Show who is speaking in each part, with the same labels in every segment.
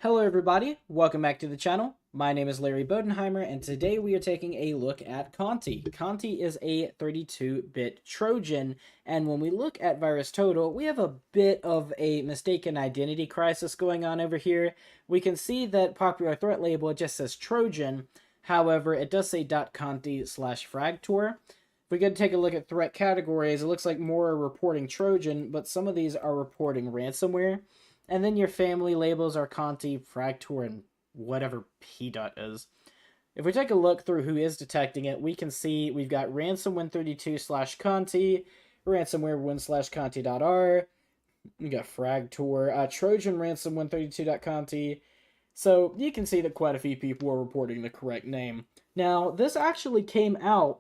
Speaker 1: Hello everybody, welcome back to the channel. My name is Larry Bodenheimer and today we are taking a look at Conti. Conti is a 32-bit Trojan, and when we look at VirusTotal, we have a bit of a mistaken identity crisis going on over here. We can see that popular threat label, it just says Trojan, however it does say .conti/fragtor. If we go to take a look at threat categories, it looks like more are reporting Trojan, but some of these are reporting ransomware. And then your family labels are Conti, Fragtor, and whatever P dot is. If we take a look through who is detecting it, we can see we've got ransom Win32.Conti, ransomware win/conti.r, we got Fragtor, Trojan ransom Win32.Conti. So you can see that quite a few people are reporting the correct name. Now, this actually came out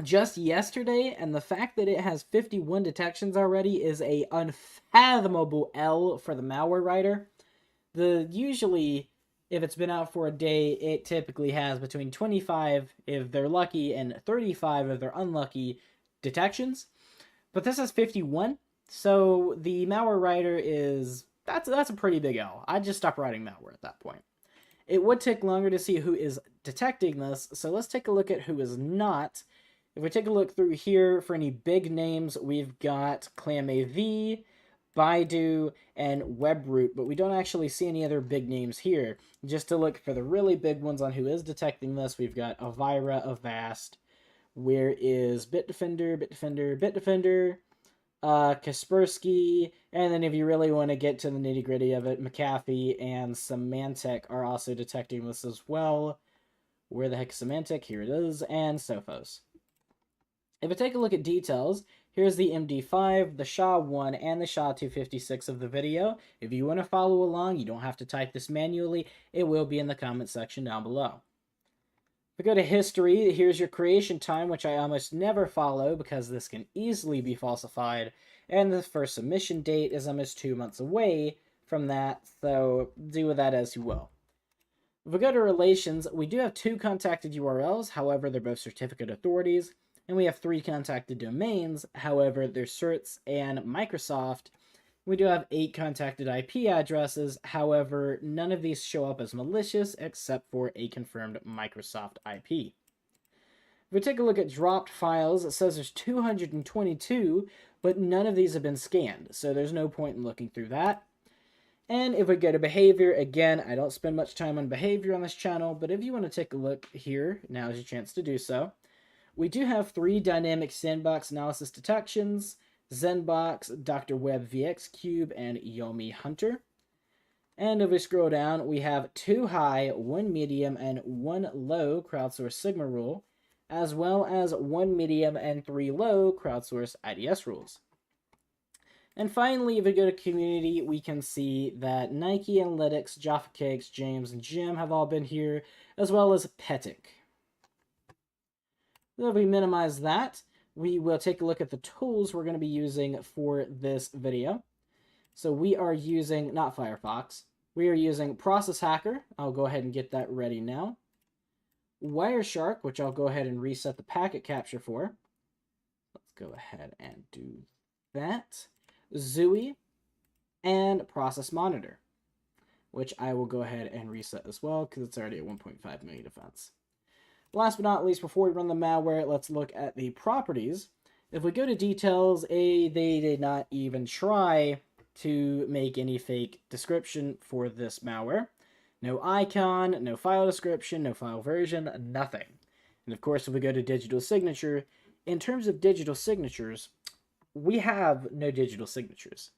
Speaker 1: just yesterday, and the fact that it has 51 detections already is a unfathomable L for the malware writer. Usually, if it's been out for a day, it typically has between 25 if they're lucky and 35 if they're unlucky detections. But this has 51, so the malware writer is that's a pretty big L. I'd just stop writing malware at that point. It would take longer to see who is detecting this, so let's take a look at who is not. If we take a look through here for any big names, we've got ClamAV, Baidu, and Webroot, but we don't actually see any other big names here. Just to look for the really big ones on who is detecting this, we've got Avira, Avast, where is Bitdefender, Kaspersky, and then if you really want to get to the nitty-gritty of it, McAfee and Symantec are also detecting this as well. Where the heck is Symantec? Here it is, and Sophos. If we take a look at details, here's the MD5, the SHA-1, and the SHA-256 of the video. If you want to follow along, you don't have to type this manually. It will be in the comment section down below. If we go to history, here's your creation time, which I almost never follow because this can easily be falsified. And the first submission date is almost 2 months away from that, so do with that as you will. If we go to relations, we do have 2 contacted URLs, however, they're both certificate authorities. And we have 3 contacted domains, however, they're certs and Microsoft. We do have 8 contacted IP addresses, however, none of these show up as malicious except for a confirmed Microsoft IP. If we take a look at dropped files, it says there's 222, but none of these have been scanned, so there's no point in looking through that. And if we go to behavior, again, I don't spend much time on behavior on this channel, but if you want to take a look here, now's your chance to do so. We do have 3 dynamic sandbox analysis detections, Zenbox, Dr. Web VX Cube, and Yomi Hunter. And if we scroll down, we have 2 high, 1 medium, and 1 low crowdsource Sigma rule, as well as 1 medium and 3 low crowdsource IDS rules. And finally, if we go to community, we can see that Nike Analytics, Jaffa Cakes, James, and Jim have all been here, as well as Petic. If we minimize that, we will take a look at the tools we're going to be using for this video. So we are using, not Firefox, we are using Process Hacker. I'll go ahead and get that ready now. Wireshark, which I'll go ahead and reset the packet capture for. Let's go ahead and do that. Zooey, and Process Monitor, which I will go ahead and reset as well because it's already at 1.5 million defense. Last but not least, before we run the malware, let's look at the properties. If we go to details, they did not even try to make any fake description for this malware. No icon, no file description, no file version, nothing. And of course, if we go to digital signature, in terms of digital signatures, we have no digital signatures.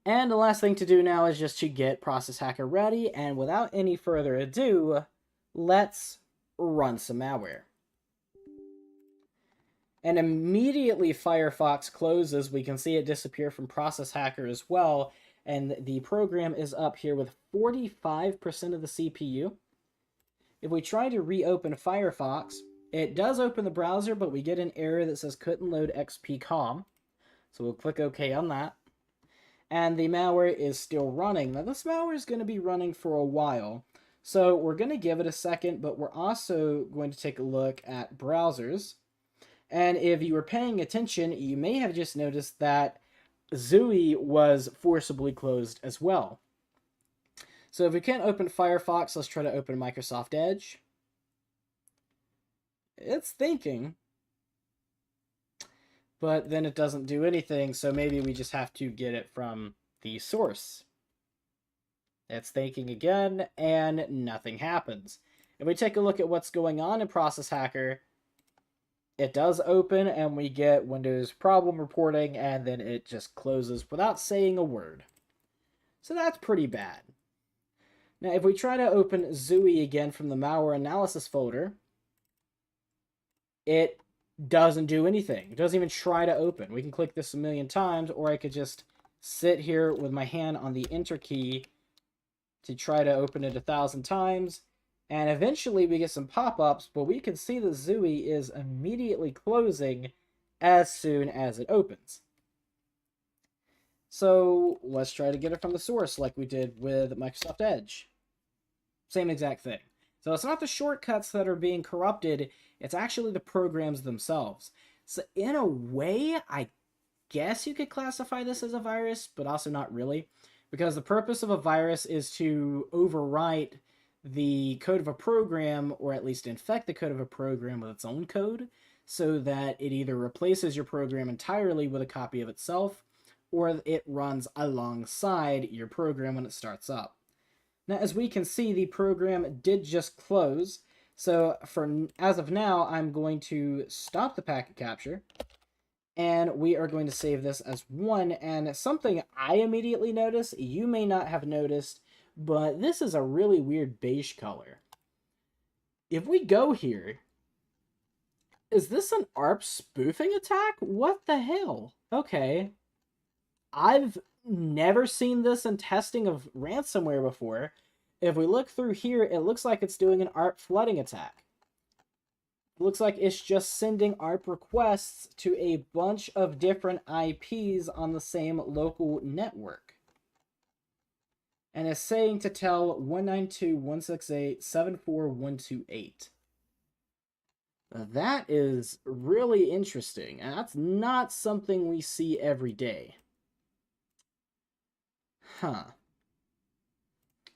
Speaker 1: And the last thing to do now is just to get Process Hacker ready, and without any further ado, let's run some malware. And immediately Firefox closes, we can see it disappear from Process Hacker as well, and the program is up here with 45% of the CPU. If we try to reopen Firefox, it does open the browser, but we get an error that says couldn't load XPCOM. So we'll click OK on that. And the malware is still running. Now this malware is going to be running for a while. So we're going to give it a second, but we're also going to take a look at browsers. And if you were paying attention, you may have just noticed that Zooey was forcibly closed as well. So if we can't open Firefox, let's try to open Microsoft Edge. It's thinking, but then it doesn't do anything, so maybe we just have to get it from the source. It's thinking again, and nothing happens. If we take a look at what's going on in Process Hacker, it does open, and we get Windows problem reporting, and then it just closes without saying a word. So that's pretty bad. Now, if we try to open Zooey again from the malware analysis folder, it doesn't do anything. It doesn't even try to open. We can click this a million times, or I could just sit here with my hand on the enter key to try to open it 1,000 times, and eventually we get some pop-ups, but we can see that Zooey is immediately closing as soon as it opens. So let's try to get it from the source like we did with Microsoft Edge. Same exact thing. So it's not the shortcuts that are being corrupted, it's actually the programs themselves. So in a way, I guess you could classify this as a virus, but also not really. Because the purpose of a virus is to overwrite the code of a program, or at least infect the code of a program with its own code, so that it either replaces your program entirely with a copy of itself, or it runs alongside your program when it starts up. Now, as we can see, the program did just close, so as of now, I'm going to stop the packet capture, and we are going to save this as 1, and something I immediately noticed, you may not have noticed, but this is a really weird beige color. If we go here, is this an ARP spoofing attack? What the hell? Okay. I've never seen this in testing of ransomware before. If we look through here, it looks like it's doing an ARP flooding attack. It looks like it's just sending ARP requests to a bunch of different IPs on the same local network. And it's saying to tell 192.168.74128. That is really interesting, and that's not something we see every day. Huh.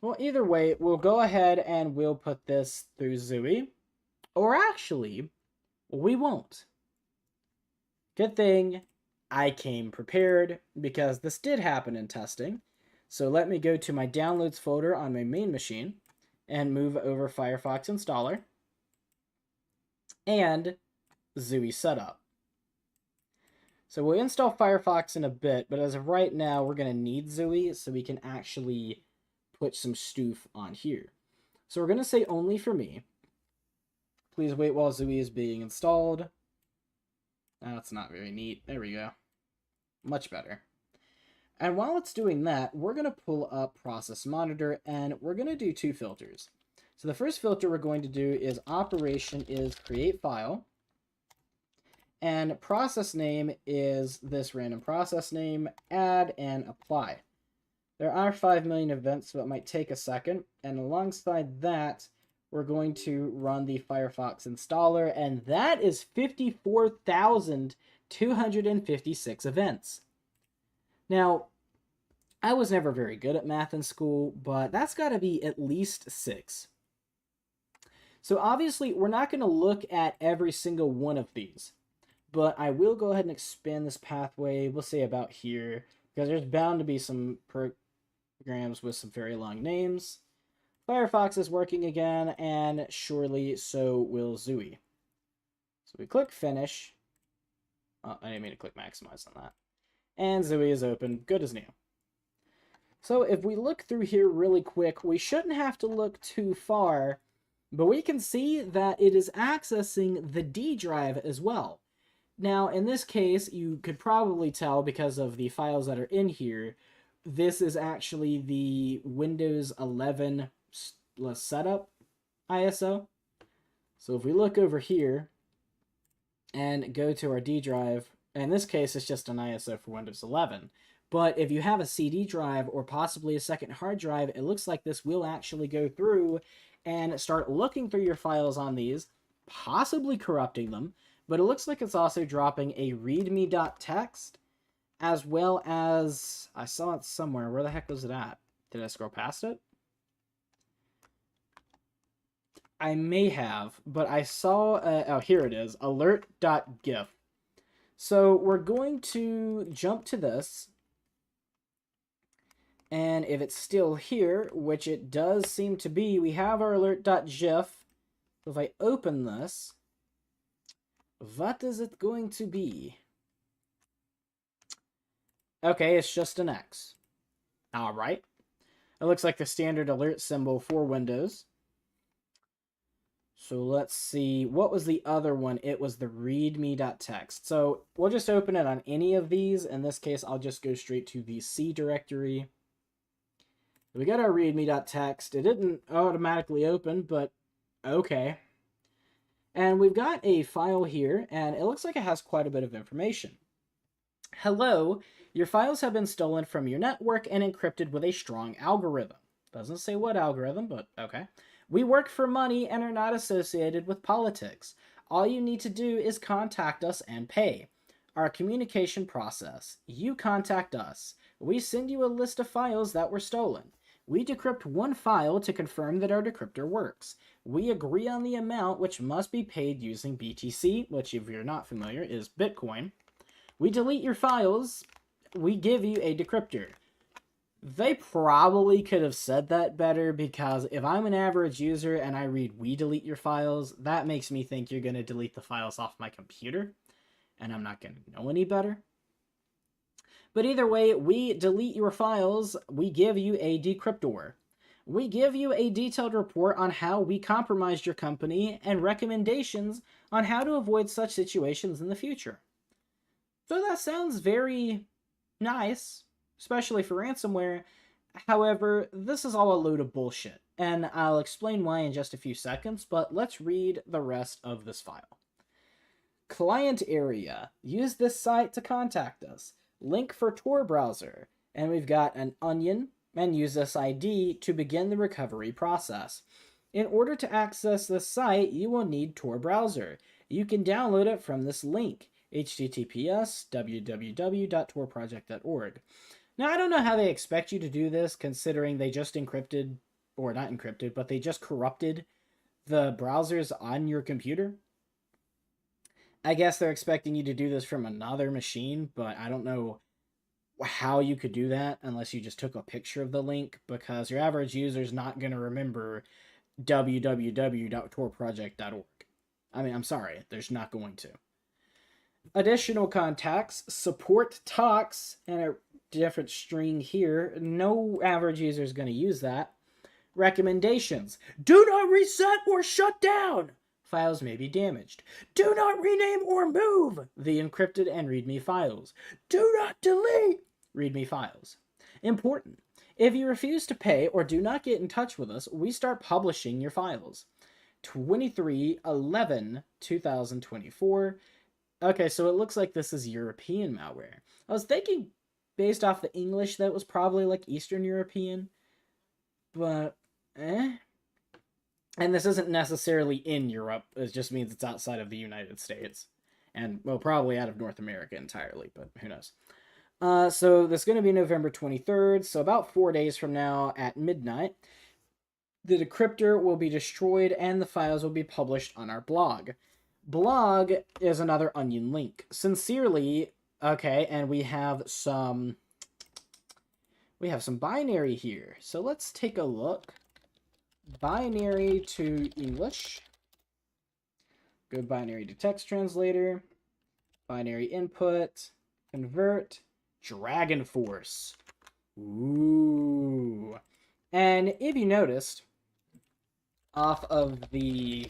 Speaker 1: Well, either way, we'll go ahead and we'll put this through Zooey. Or actually, we won't. Good thing I came prepared, because this did happen in testing. So let me go to my downloads folder on my main machine and move over Firefox installer and Zooey setup. So we'll install Firefox in a bit, but as of right now, we're going to need Zooey so we can actually put some stoof on here. So we're going to say only for me. Please wait while Zooey is being installed. That's not very neat. There we go. Much better. And while it's doing that, we're going to pull up Process Monitor, and we're going to do 2 filters. So the first filter we're going to do is operation is create file, and process name is this random process name, add and apply. There are 5 million events, so it might take a second, and alongside that, we're going to run the Firefox installer, and that is 54,256 events. Now, I was never very good at math in school, but that's got to be at least 6. So obviously, we're not going to look at every single one of these, but I will go ahead and expand this pathway, we'll say about here, because there's bound to be some programs with some very long names. Firefox is working again, and surely so will Zooey. So we click finish. Oh, I didn't mean to click maximize on that. And Zooey is open, good as new. So if we look through here really quick, we shouldn't have to look too far, but we can see that it is accessing the D drive as well. Now, in this case, you could probably tell because of the files that are in here, this is actually the Windows 11 setup ISO. So if we look over here and go to our D drive, in this case, it's just an ISO for Windows 11. But if you have a CD drive or possibly a second hard drive, it looks like this will actually go through and start looking through your files on these, possibly corrupting them. But it looks like it's also dropping a readme.txt, as well as, I saw it somewhere. Where the heck was it at? Did I scroll past it? I may have, but I saw, oh, here it is, alert.gif. So we're going to jump to this, and if it's still here, which it does seem to be, we have our alert.gif. So if I open this, what is it going to be? Okay, it's just an X. All right. It looks like the standard alert symbol for Windows. So let's see. What was the other one? It was the readme.txt. So we'll just open it on any of these. In this case, I'll just go straight to the C directory. We got our readme.txt. It didn't automatically open, but okay. And we've got a file here, and it looks like it has quite a bit of information. Hello, your files have been stolen from your network and encrypted with a strong algorithm. Doesn't say what algorithm, but okay. We work for money and are not associated with politics. All you need to do is contact us and pay. Our communication process. You contact us. We send you a list of files that were stolen. We decrypt one file to confirm that our decryptor works. We agree on the amount which must be paid using BTC, which if you're not familiar is Bitcoin. We delete your files. We give you a decryptor. They probably could have said that better, because if I'm an average user and I read we delete your files, that makes me think you're going to delete the files off my computer, and I'm not going to know any better. But either way, we delete your files, we give you a decryptor. We give you a detailed report on how we compromised your company and recommendations on how to avoid such situations in the future. So that sounds very nice, especially for ransomware. However, this is all a load of bullshit, and I'll explain why in just a few seconds, but let's read the rest of this file. Client area. Use this site to contact us. Link for Tor browser. And we've got an onion, and use this ID to begin the recovery process. In order to access this site, you will need Tor browser. You can download it from this link. https://www.torproject.org. Now, I don't know how they expect you to do this, considering they just encrypted, or not encrypted, but they just corrupted the browsers on your computer. I guess they're expecting you to do this from another machine, but I don't know how you could do that unless you just took a picture of the link, because your average user is not going to remember www.torproject.org. I mean, I'm sorry, there's not going to. Additional contacts, support talks, and a different string here. No average user is going to use that. Recommendations. Do not reset or shut down. Files may be damaged. Do not rename or move the encrypted and README files. Do not delete README files. Important. If you refuse to pay or do not get in touch with us, we start publishing your files. 23/11/2024. Okay, so it looks like this is European malware. I was thinking, based off the English, that was probably like Eastern European. But, And this isn't necessarily in Europe. It just means it's outside of the United States. And, well, probably out of North America entirely, but who knows. So this is going to be November 23rd, so about 4 days from now at midnight. The decryptor will be destroyed and the files will be published on our blog. Blog is another onion link. Sincerely, okay, and we have some binary here. So let's take a look. Binary to English. Go binary to text translator. Binary input. Convert. Dragon Force. Ooh. And if you noticed, off of the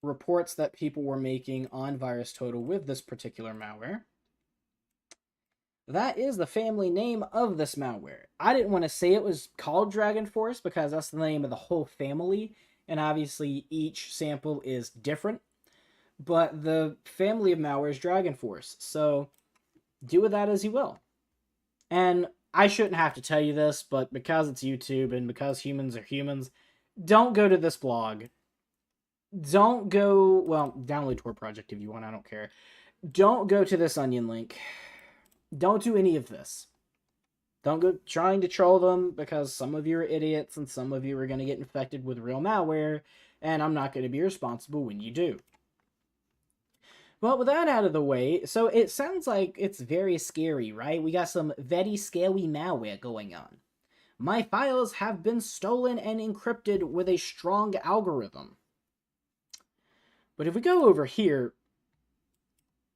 Speaker 1: reports that people were making on VirusTotal with this particular malware, that is the family name of this malware. I didn't want to say it was called Dragon Force because that's the name of the whole family, and obviously each sample is different, but the family of malware is Dragon Force, so do with that as you will. And I shouldn't have to tell you this, but because it's YouTube and because humans are humans, don't go to this blog. Don't go, well, download Tor Project if you want, I don't care. Don't go to this onion link. Don't do any of this. Don't go trying to troll them, because some of you are idiots and some of you are going to get infected with real malware and I'm not going to be responsible when you do. But with that out of the way, so it sounds like it's very scary, right? We got some very scary malware going on. My files have been stolen and encrypted with a strong algorithm. But if we go over here,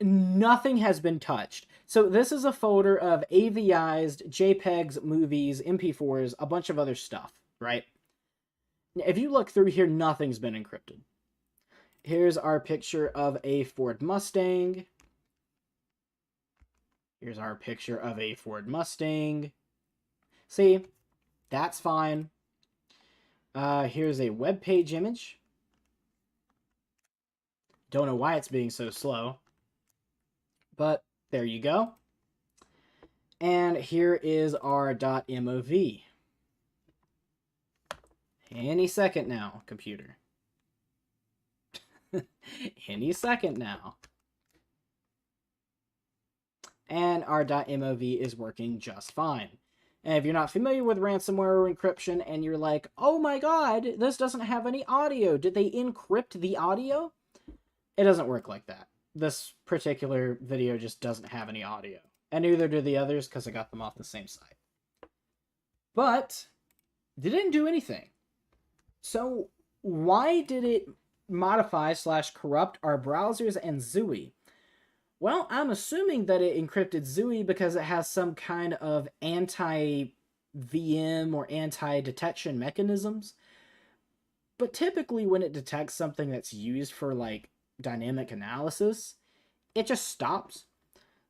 Speaker 1: nothing has been touched. So this is a folder of AVIs, JPEGs, movies, MP4s, a bunch of other stuff, right? If you look through here, nothing's been encrypted. Here's our picture of a Ford Mustang. Here's our picture of a Ford Mustang. See, that's fine. Here's a web page image. Don't know why it's being so slow. But there you go. And here is our .mov. Any second now, computer. Any second now. And our .mov is working just fine. And if you're not familiar with ransomware or encryption and you're like, oh my god, this doesn't have any audio. Did they encrypt the audio? It doesn't work like that. This particular video just doesn't have any audio. And neither do the others because I got them off the same site. But they didn't do anything. So why did it modify/corrupt our browsers and ZUI? Well, I'm assuming that it encrypted ZUI because it has some kind of anti-VM or anti-detection mechanisms. But typically when it detects something that's used for like dynamic analysis, it just stops.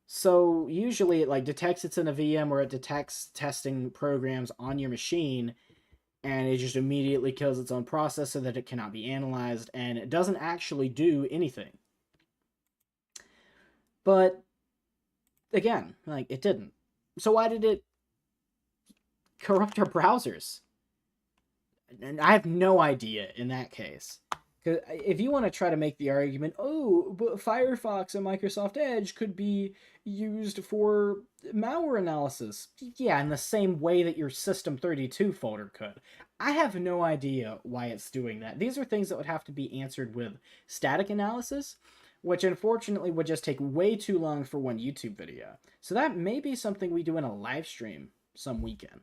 Speaker 1: So usually it like detects it's in a VM or it detects testing programs on your machine and it just immediately kills its own process so that it cannot be analyzed and it doesn't actually do anything. But again, like it didn't. So why did it corrupt our browsers? And I have no idea in that case. Because if you want to try to make the argument, oh, but Firefox and Microsoft Edge could be used for malware analysis. Yeah, in the same way that your System32 folder could. I have no idea why it's doing that. These are things that would have to be answered with static analysis, which unfortunately would just take way too long for one YouTube video. So that may be something we do in a live stream some weekend.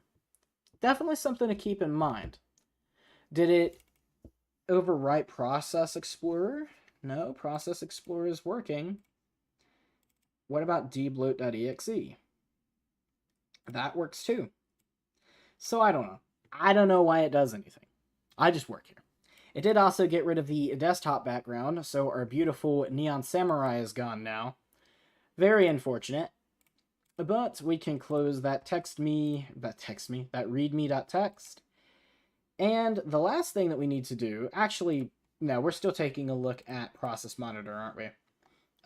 Speaker 1: Definitely something to keep in mind. Did it overwrite Process Explorer? No, Process Explorer is working. What about dbloat.exe? That works too. So I don't know. I don't know why it does anything. I just work here. It did also get rid of the desktop background, so our beautiful Neon Samurai is gone now. Very unfortunate. But we can close that readme.txt. And the last thing that we need to do, actually, no, we're still taking a look at Process Monitor, aren't we?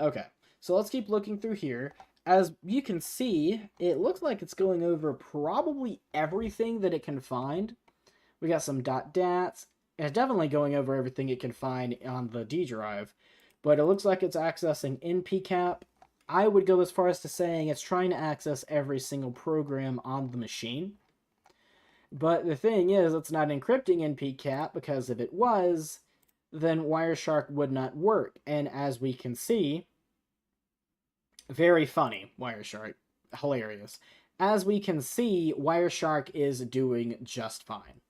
Speaker 1: Okay, so let's keep looking through here. As you can see, it looks like it's going over probably everything that it can find. We got some .dats. It's definitely going over everything it can find on the D drive, but it looks like it's accessing npcap. I would go as far as to saying it's trying to access every single program on the machine. But the thing is, it's not encrypting npcap because if it was, then Wireshark would not work. And as we can see, very funny, Wireshark, hilarious. As we can see, Wireshark is doing just fine.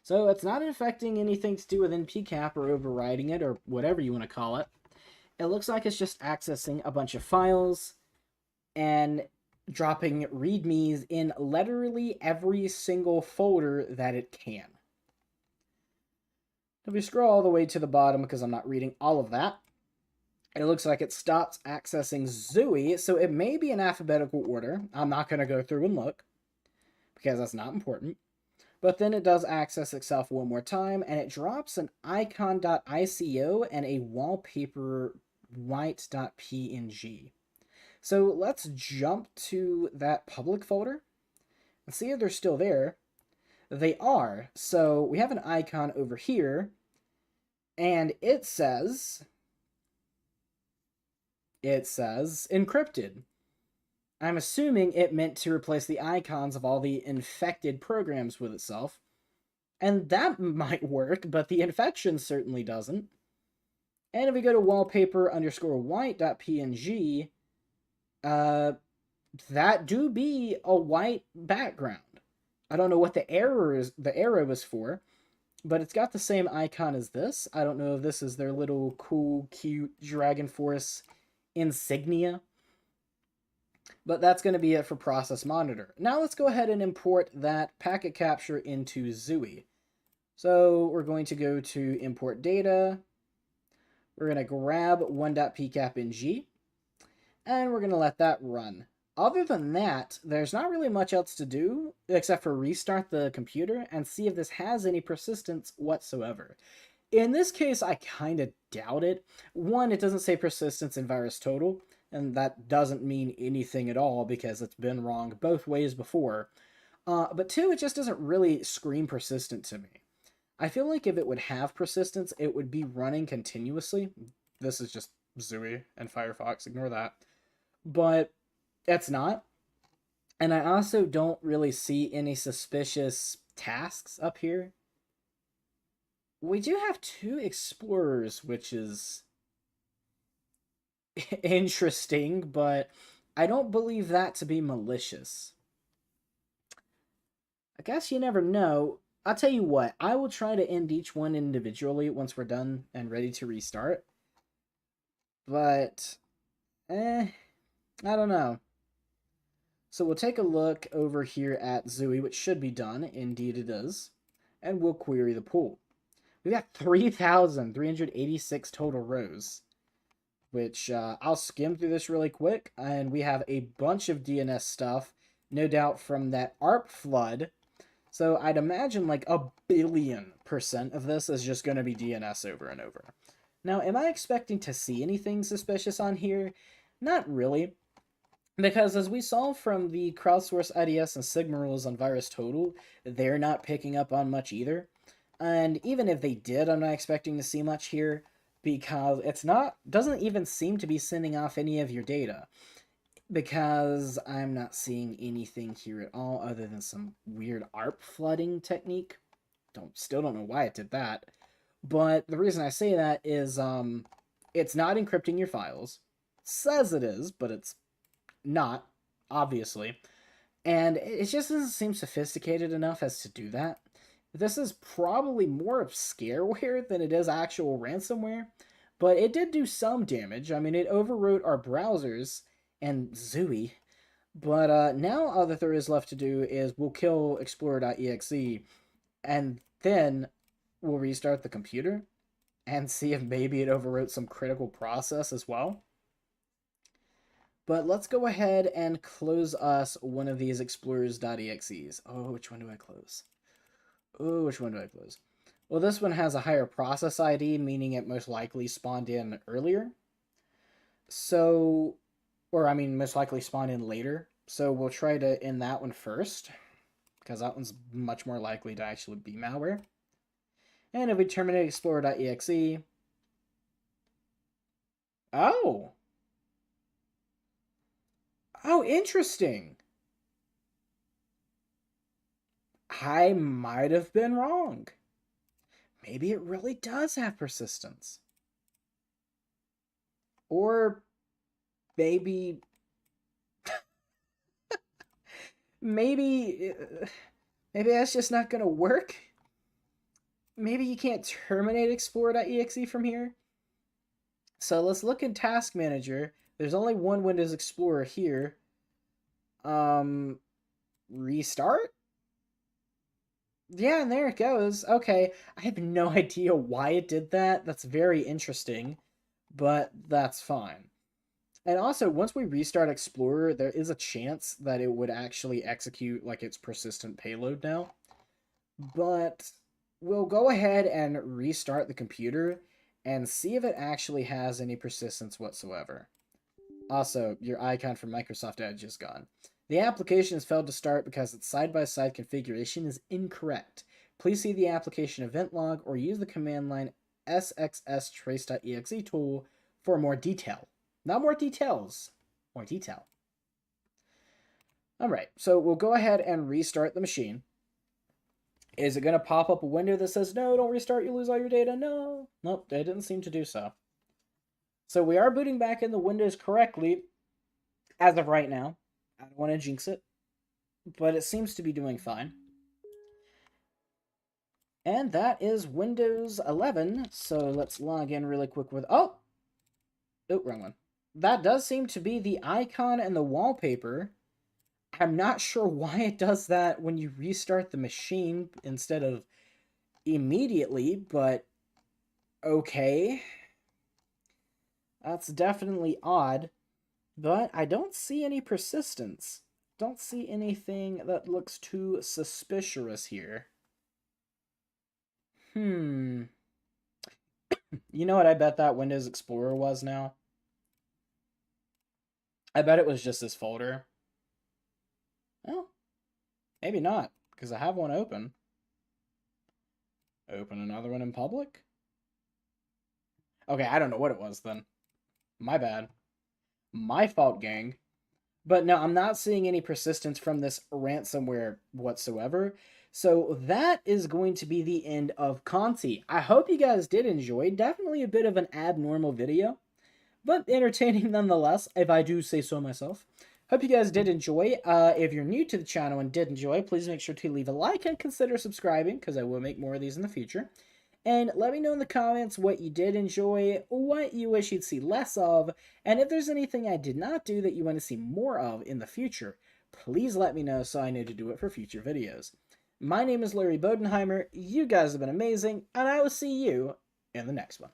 Speaker 1: So it's not affecting anything to do with npcap or overriding it or whatever you want to call it. It looks like it's just accessing a bunch of files and dropping readmes in literally every single folder that it can. If we scroll all the way to the bottom, because I'm not reading all of that, it looks like it stops accessing ZUI, so it may be in alphabetical order. I'm not going to go through and look, because that's not important. But then it does access itself one more time, and it drops an icon.ico and a wallpaper white.png. So let's jump to that public folder and see if they're still there. They are. So we have an icon over here, and it says encrypted. I'm assuming it meant to replace the icons of all the infected programs with itself. And that might work, but the infection certainly doesn't. And if we go to wallpaper underscore white.png, that do be a white background. I don't know what the arrow is for, but it's got the same icon as this. I don't know if this is their little cool, cute Dragon Force insignia. But that's going to be it for process monitor. Now let's go ahead and import that packet capture into Zooey. So we're going to go to import data. We're going to grab 1.pcapng, and we're going to let that run. Other than that, there's not really much else to do except for restart the computer and see if this has any persistence whatsoever. In this case, I kind of doubt it. One, it doesn't say persistence in VirusTotal, and that doesn't mean anything at all because it's been wrong both ways before. But two, it just doesn't really scream persistent to me. I feel like if it would have persistence, it would be running continuously. This is just Zooey and Firefox, ignore that. But it's not. And I also don't really see any suspicious tasks up here. We do have 2 explorers, which is interesting, but I don't believe that to be malicious. I guess you never know. I'll tell you what, I will try to end each one individually once we're done and ready to restart. But, I don't know. So we'll take a look over here at Zooey, which should be done. Indeed it is. And we'll query the pool. We've got 3,386 total rows, which I'll skim through this really quick. And we have a bunch of DNS stuff, no doubt from that ARP flood. So I'd imagine like 1,000,000,000% of this is just going to be DNS over and over. Now, am I expecting to see anything suspicious on here? Not really. Because as we saw from the crowdsource IDS and Sigma rules on VirusTotal, they're not picking up on much either. And even if they did, I'm not expecting to see much here because doesn't even seem to be sending off any of your data. Because I'm not seeing anything here at all other than some weird ARP flooding technique. Still don't know why it did that. But the reason I say that is it's not encrypting your files. It says it is, but it's not, obviously. And it just doesn't seem sophisticated enough as to do that. This is probably more of scareware than it is actual ransomware, but it did do some damage. I mean, it overwrote our browsers and Zooey. But now all that there is left to do is we'll kill explorer.exe, and then we'll restart the computer and see if maybe it overwrote some critical process as well. But let's go ahead and close us one of these explorers.exes. Oh, which one do I close? Oh, which one do I close? Well, this one has a higher process ID, meaning it most likely spawned in earlier. So, or I mean, most likely spawned in later. So we'll try to end that one first, because that one's much more likely to actually be malware. And if we terminate explorer.exe, oh, interesting. I might have been wrong. Maybe it really does have persistence. Or maybe maybe that's just not going to work. Maybe you can't terminate explorer.exe from here. So let's look in Task Manager. There's only one Windows Explorer here. Restart? Yeah, and there it goes. Okay, I have no idea why it did that. That's very interesting, but that's fine. And also, once we restart Explorer, there is a chance that it would actually execute like its persistent payload now. But we'll go ahead and restart the computer and see if it actually has any persistence whatsoever. Also, your icon for Microsoft Edge is gone. The application has failed to start because its side-by-side configuration is incorrect. Please see the application event log or use the command line sxstrace.exe tool for more detail. Not more details, more detail. All right, so we'll go ahead and restart the machine. Is it going to pop up a window that says, no, don't restart, you lose all your data? No. Nope, they didn't seem to do so. So we are booting back in the Windows correctly as of right now. I don't want to jinx it, but it seems to be doing fine. And that is Windows 11. So let's log in really quick with... Oh, wrong one. That does seem to be the icon and the wallpaper. I'm not sure why it does that when you restart the machine instead of immediately, but okay. That's definitely odd, but I don't see any persistence. Don't see anything that looks too suspicious here. You know what I bet that Windows Explorer was now? I bet it was just this folder. Well, maybe not, because I have one open. Open another one in public? Okay, I don't know what it was then. My bad. My fault, gang. But no, I'm not seeing any persistence from this ransomware whatsoever. So that is going to be the end of Conti. I hope you guys did enjoy. Definitely a bit of an abnormal video, but entertaining nonetheless, if I do say so myself. Hope you guys did enjoy. If you're new to the channel and did enjoy, please make sure to leave a like and consider subscribing, because I will make more of these in the future. And let me know in the comments what you did enjoy, what you wish you'd see less of, and if there's anything I did not do that you want to see more of in the future, please let me know so I know to do it for future videos. My name is Larry Bodenheimer, you guys have been amazing, and I will see you in the next one.